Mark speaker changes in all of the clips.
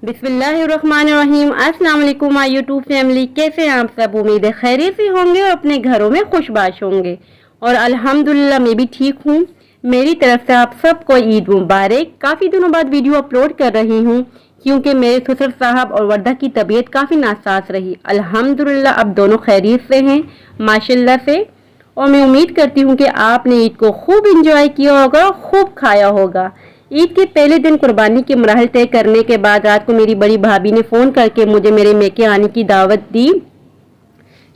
Speaker 1: बिस्मिल्लाहिर्रहमानिर्रहीम। अस्सलाम वालेकुम माय यूट्यूब फैमिली, कैसे हैं आप सब? उम्मीद है खैरियत से होंगे और अपने घरों में खुशबाश होंगे। और अल्हम्दुलिल्लाह मैं भी ठीक हूँ। मेरी तरफ से आप सबको ईद मुबारक। काफ़ी दिनों बाद वीडियो अपलोड कर रही हूँ क्योंकि मेरे ससुर साहब और वर्दा की तबीयत काफ़ी नासाज रही। अल्हम्दुलिल्लाह अब दोनों खैरियत से हैं माशाल्लाह से। और मैं उम्मीद करती हूँ कि आपने ईद को खूब इंजॉय किया होगा, खूब खाया होगा। ईद के पहले दिन कुर्बानी के मराहल तय करने के बाद रात को मेरी बड़ी भाभी ने फ़ोन करके मुझे मेरे मेके आने की दावत दी।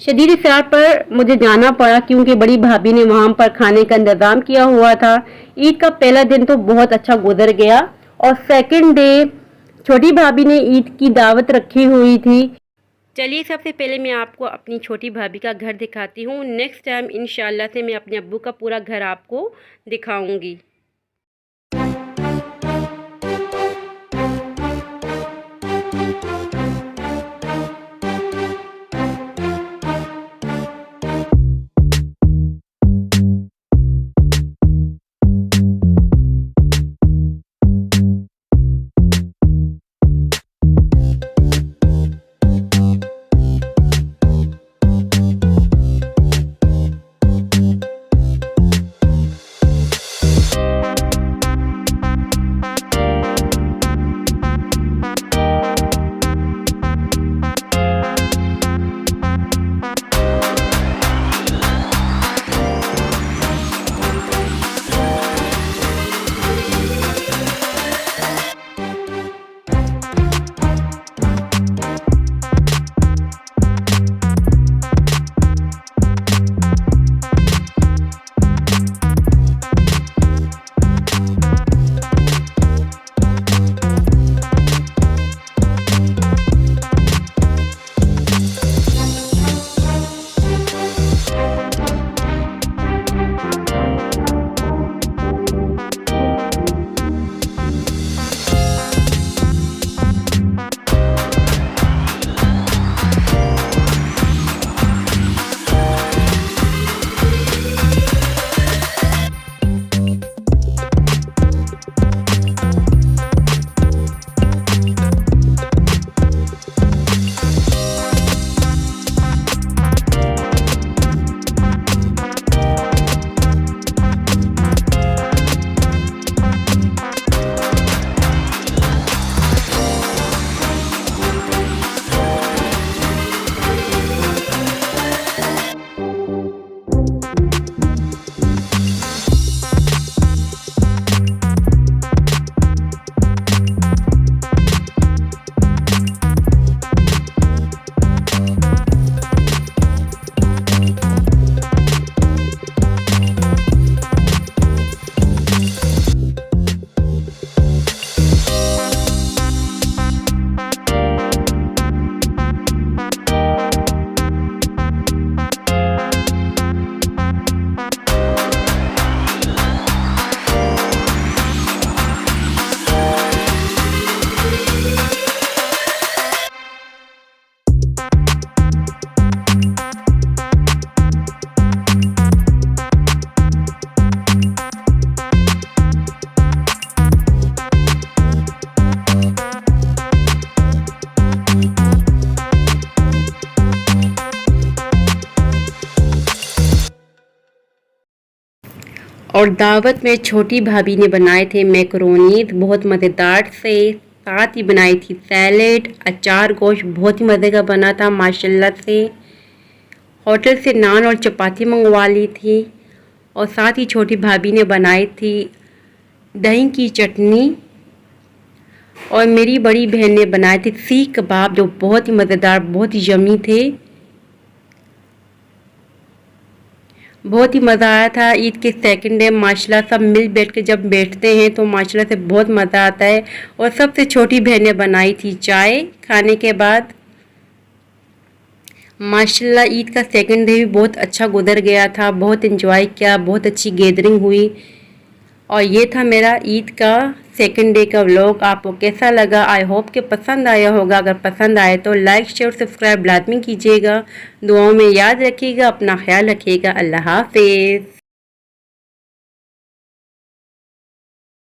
Speaker 1: शदीद इसरार पर मुझे जाना पड़ा क्योंकि बड़ी भाभी ने वहाँ पर खाने का इंतज़ाम किया हुआ था। ईद का पहला दिन तो बहुत अच्छा गुजर गया और सेकंड डे छोटी भाभी ने ईद की दावत रखी हुई थी। चलिए सबसे पहले मैं आपको अपनी छोटी भाभी का घर दिखाती हूँ। नेक्स्ट टाइम इंशाल्लाह से मैं अपने अब्बू का पूरा घर आपको दिखाऊंगी। और दावत में छोटी भाभी ने बनाए थे मैकरोनी, बहुत मज़ेदार से। साथ ही बनाई थी सैलेड, अचार गोश्त बहुत ही मज़े का बना था माशाल्लाह से। होटल से नान और चपाती मंगवा ली थी। और साथ ही छोटी भाभी ने बनाई थी दही की चटनी। और मेरी बड़ी बहन ने बनाए थे सीख कबाब जो बहुत ही मज़ेदार, बहुत ही यम्मी थे। बहुत ही मज़ा आया था। ईद के सेकंड डे माशाल्लाह सब मिल बैठ के जब बैठते हैं तो माशाल्लाह से बहुत मज़ा आता है। और सबसे छोटी बहन ने बनाई थी चाय खाने के बाद। माशाल्लाह ईद का सेकंड डे भी बहुत अच्छा गुजर गया था, बहुत एंजॉय किया, बहुत अच्छी गैदरिंग हुई। और ये था मेरा ईद का सेकंड डे का व्लॉग। आपको कैसा लगा? आई होप कि पसंद आया होगा। अगर पसंद आए तो लाइक शेयर सब्सक्राइब लाजमी कीजिएगा। दुआओं में याद रखिएगा, अपना ख्याल रखिएगा। अल्लाह हाफिज़।